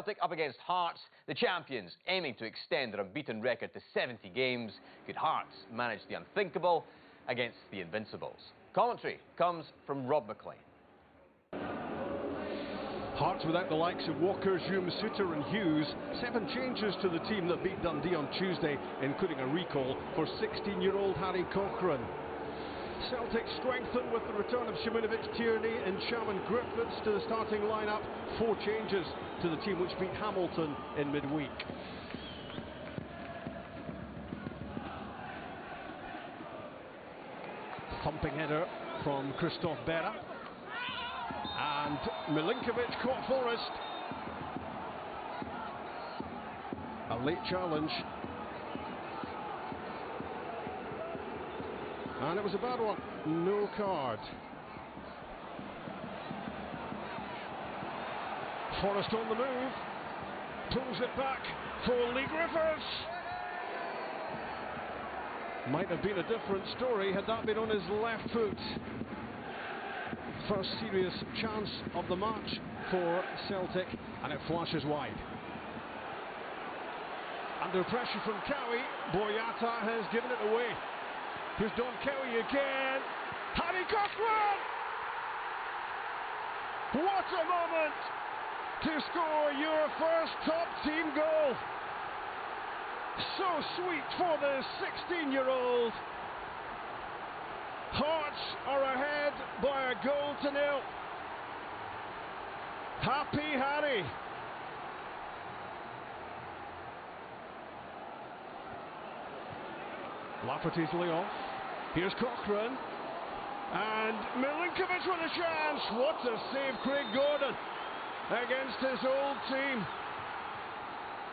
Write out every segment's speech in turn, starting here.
Celtic up against Hearts, the champions aiming to extend their unbeaten record to 70 games. Could Hearts manage the unthinkable against the Invincibles? Commentary comes from Rob McLean. Hearts without the likes of Walker, Hume, Suter and Hughes. 7 changes to the team that beat Dundee on Tuesday, including a recall for 16-year-old Harry Cochrane. Celtic strengthened with the return of Simunovic, Tierney and Shaman Griffiths to the starting lineup. 4 changes to the team which beat Hamilton in midweek. Thumping header from Christophe Berra. And Milinkovic caught Forrest. A late challenge. And it was a bad one. No card. Forrest on the move. Pulls it back for Lee Griffiths. Might have been a different story had that been on his left foot. First serious chance of the match for Celtic, and it flashes wide. Under pressure from Cowie, Boyata has given it away. Here's Don Cowie again. Harry Cochrane! What a moment to score your first top team goal. So sweet for the 16-year-old. Hearts are ahead by 1-0. Happy Harry. Lafferty's layoff. Here's Cochrane. And Milinkovic with a chance. What a save, Craig Gordon, against his old team.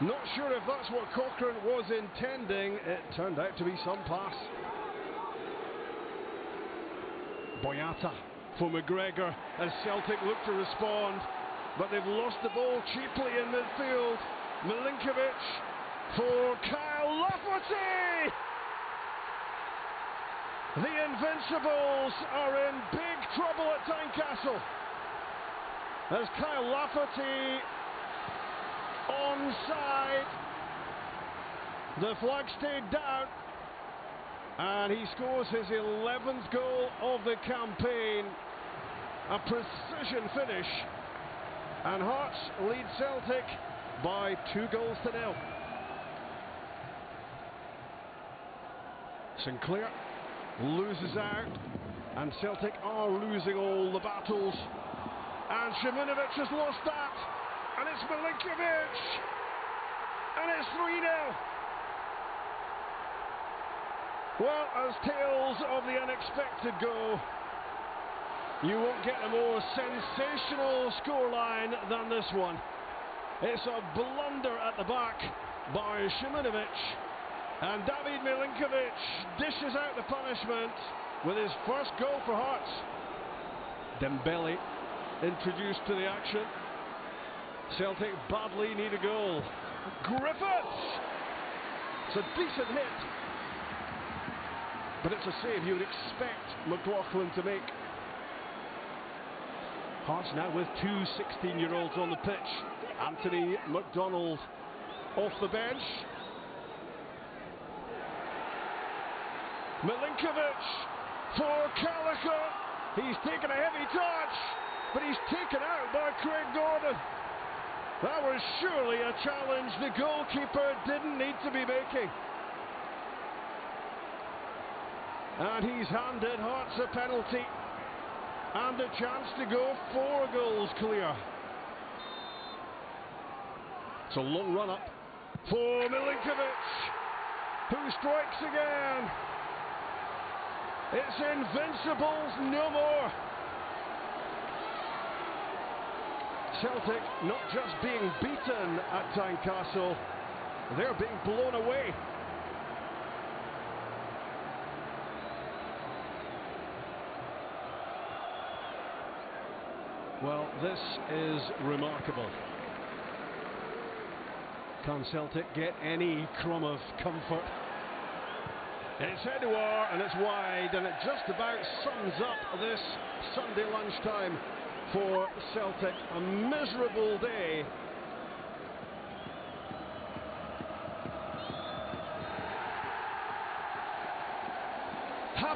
Not sure if that's what Cochrane was intending. It turned out to be some pass. Boyata for McGregor as Celtic look to respond, but they've lost the ball cheaply in midfield. Milinkovic for Kyle Lafferty! The Invincibles are in big trouble at Tynecastle as Kyle Lafferty onside. The flag stayed down and he scores his 11th goal of the campaign. A precision finish, and Hearts lead Celtic by 2-0. Sinclair loses out, and Celtic are losing all the battles. And Simunovic has lost that, and it's Milinkovic, and it's 3-0. Well, as tales of the unexpected go, you won't get a more sensational scoreline than this one. It's a blunder at the back by Simunovic, and David Milinkovic dishes out the punishment with his first goal for Hearts. Dembele introduced to the action. Celtic badly need a goal. Griffiths! It's a decent hit, but it's a save you would expect McLaughlin to make. Hearts now with 2 16-year-olds on the pitch. Anthony McDonald off the bench. Milinkovic for Callagher. He's taken a heavy touch, but he's taken out by Craig Gordon. That was surely a challenge the goalkeeper didn't need to be making. And he's handed Hearts a penalty and a chance to go 4 goals clear. It's a long run up for Milinkovic, who strikes again. It's Invincibles no more. Celtic not just being beaten at Tynecastle, they're being blown away. Well, this is remarkable. Can Celtic get any crumb of comfort? It's Edouard and it's wide, and it just about sums up this Sunday lunchtime for Celtic. A miserable day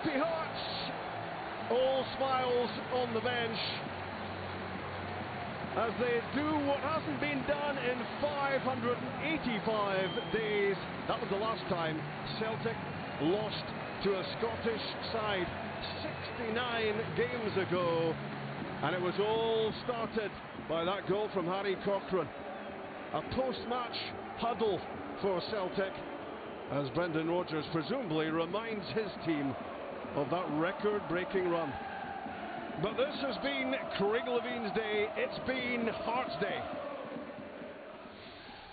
happy Hearts, all smiles on the bench, as they do what hasn't been done in 585 days. That was the last time Celtic lost to a Scottish side 69 games ago, and it was all started by that goal from Harry Cochrane. A post-match huddle for Celtic, as Brendan Rodgers presumably reminds his team of that record-breaking run. But this has been Craig Levine's day. It's been Hearts' day.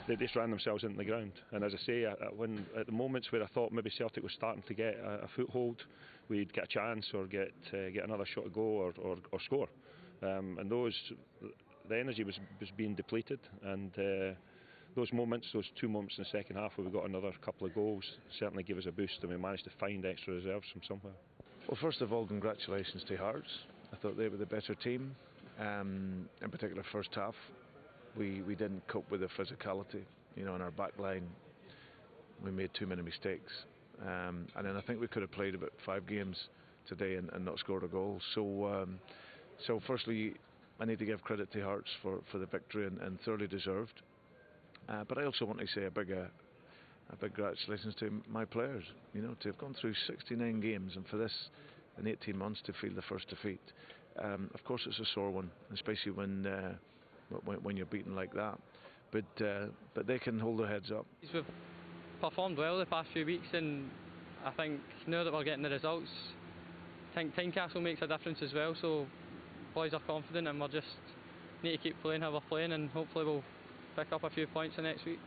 They just ran themselves into the ground, and as I say, when at the moments where I thought maybe Celtic was starting to get a foothold, we'd get a chance or get another shot to go or score, and the energy was being depleted, and those moments, those 2 moments in the second half where we got another couple of goals, certainly gave us a boost, and we managed to find extra reserves from somewhere. Well, first of all, congratulations to Hearts. I thought they were the better team, in particular first half. We didn't cope with the physicality, you know, in our back line. We made too many mistakes, and then I think we could have played about 5 games today and not scored a goal. So firstly, I need to give credit to Hearts for the victory, and thoroughly deserved. But I also want to say a big congratulations to my players. You know, to have gone through 69 games and for this in 18 months to feel the first defeat. Of course, it's a sore one, especially when you're beaten like that. But they can hold their heads up. We've performed well the past few weeks, and I think now that we're getting the results, I think Tynecastle makes a difference as well. So boys are confident, and we'll just need to keep playing how we're playing, and hopefully we'll pick up a few points the next week.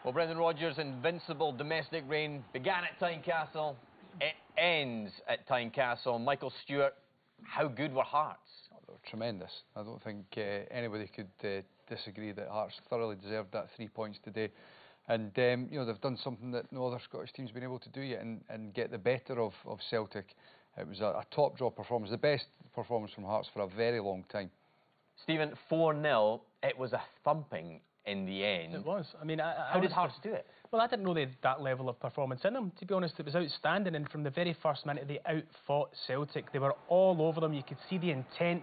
Well, Brendan Rodgers' invincible domestic reign began at Tynecastle. It ends at Tynecastle. Michael Stewart, how good were Hearts? Oh, they were tremendous. I don't think anybody could disagree that Hearts thoroughly deserved that 3 points today. And you know, they've done something that no other Scottish team's been able to do yet, and get the better of Celtic. It was a top draw performance, the best performance from Hearts for a very long time. Stephen, 4-0. It was a thumping in the end. It was. I mean, how did Hearts do it? Well, I didn't know they had that level of performance in them. To be honest, it was outstanding, and from the very first minute they outfought Celtic. They were all over them. You could see the intent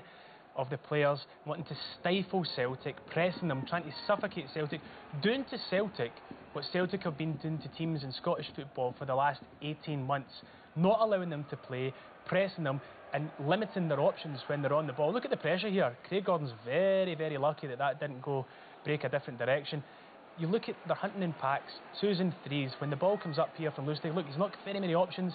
of the players wanting to stifle Celtic, pressing them, trying to suffocate Celtic, doing to Celtic what Celtic have been doing to teams in Scottish football for the last 18 months, not allowing them to play, pressing them and limiting their options when they're on the ball. Look at the pressure here. Craig Gordon's very, very lucky that didn't go break a different direction. You look at, they're hunting in packs, 2s and 3s. When the ball comes up here from Lustig, look, he's not got very many options.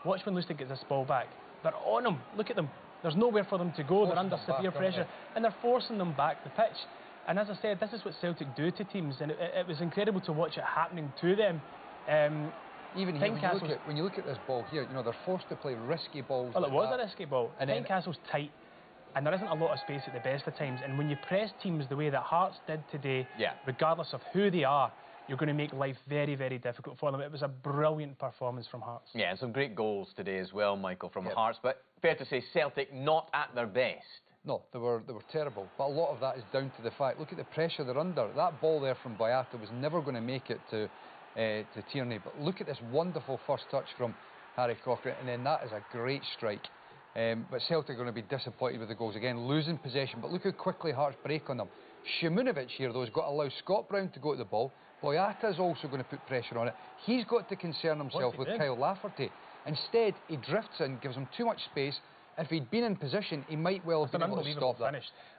Watch when Lustig gets this ball back. They're on him. Look at them. There's nowhere for them to go. They're under severe pressure, and they're forcing them back the pitch. And as I said, this is what Celtic do to teams, and it was incredible to watch it happening to them. Even here, when you look at this ball here, you know, they're forced to play risky balls. Well, it was a risky ball. And Tynecastle's tight, and there isn't a lot of space at the best of times. And when you press teams the way that Hearts did today, regardless of who they are, you're going to make life very, very difficult for them. It was a brilliant performance from Hearts. Yeah, and some great goals today as well, Michael, from Hearts. But fair to say, Celtic not at their best. No, they were terrible. But a lot of that is down to the fact, look at the pressure they're under. That ball there from Boyata was never going to make it to Tierney. But look at this wonderful first touch from Harry Cochrane, and then that is a great strike. But Celtic are going to be disappointed with the goals again, losing possession. But look how quickly Hearts break on them. Simunovic here, though, has got to allow Scott Brown to go to the ball. Boyata is also going to put pressure on it. He's got to concern himself with Kyle Lafferty. Instead, he drifts in, gives him too much space. If he'd been in position, he might well have been able to stop that.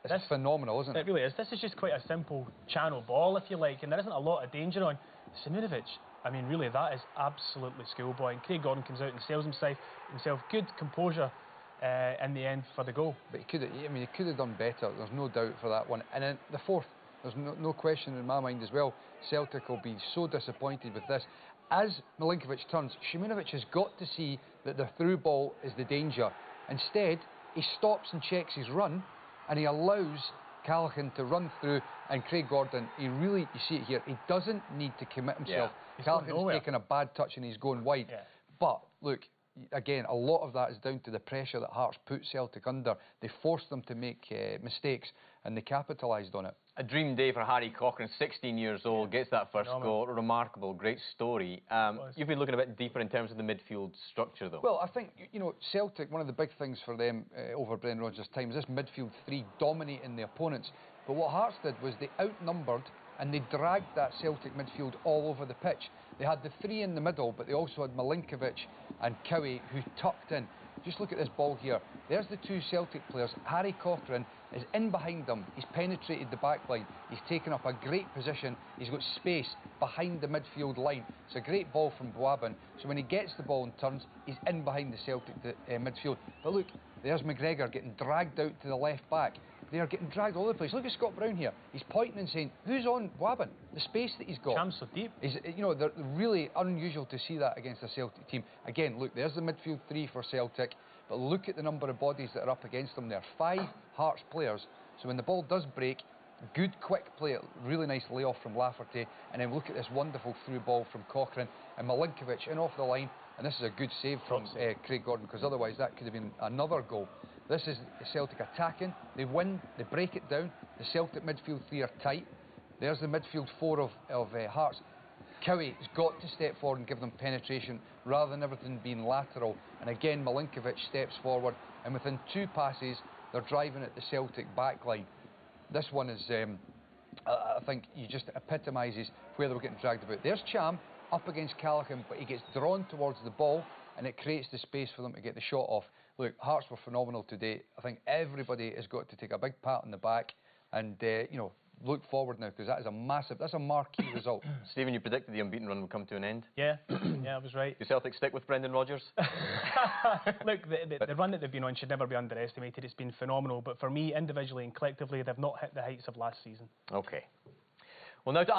It's phenomenal, isn't it? It really is. This is just quite a simple channel ball, if you like, and there isn't a lot of danger on. Simunovic, I mean, really, that is absolutely schoolboy. And Craig Gordon comes out and sells himself good composure in the end for the goal. But he could have done better. There's no doubt for that one. And then the fourth, there's no question in my mind as well. Celtic will be so disappointed with this. As Milinkovic turns, Simunovic has got to see that the through ball is the danger. Instead, he stops and checks his run, and he allows Callaghan to run through, and Craig Gordon, you see it here, he doesn't need to commit himself. Callaghan's taken a bad touch and he's going wide. But, look, again, a lot of that is down to the pressure that Hearts put Celtic under. They forced them to make mistakes, and they capitalised on it. A dream day for Harry Cochrane, 16 years old, gets that first goal. Remarkable, great story. You've been looking a bit deeper in terms of the midfield structure, though. Well, I think, you know, Celtic, one of the big things for them over Brendan Rodgers' time is this midfield three dominating the opponents. But what Hearts did was they outnumbered and they dragged that Celtic midfield all over the pitch. They had the three in the middle, but they also had Milinkovic and Cowie who tucked in. Just look at this ball here. There's the two Celtic players. Harry Cochrane is in behind them. He's penetrated the back line. He's taken up a great position. He's got space behind the midfield line. It's a great ball from Boabin. So when he gets the ball and turns, he's in behind the Celtic midfield. But look, there's McGregor getting dragged out to the left back. They are getting dragged all over the place. Look at Scott Brown here. He's pointing and saying, who's on Boabin? The space that he's got. Cam's so deep. You know, they're really unusual to see that against a Celtic team. Again, look, there's the midfield three for Celtic. But look at the number of bodies that are up against them there. 5 Hearts players. So when the ball does break, good quick play, really nice layoff from Lafferty. And then look at this wonderful through ball from Cochrane. And Milinkovic in off the line. And this is a good save from Craig Gordon, because otherwise that could have been another goal. This is Celtic attacking. They win, they break it down. The Celtic midfield three are tight. There's the midfield four of Hearts. Cowie has got to step forward and give them penetration rather than everything being lateral. And again, Milinkovic steps forward, and within 2 passes, they're driving at the Celtic back line. This one is, I think, he just epitomises where they were getting dragged about. There's Cham up against Callaghan, but he gets drawn towards the ball, and it creates the space for them to get the shot off. Look, Hearts were phenomenal today. I think everybody has got to take a big pat on the back and, you know, look forward now, because that is a massive, that's a marquee result. Stephen, you predicted the unbeaten run would come to an end. Yeah, yeah, I was right. Do Celtic stick with Brendan Rodgers? Look, the run that they've been on should never be underestimated. It's been phenomenal, but for me, individually and collectively, they've not hit the heights of last season. OK. Well, now to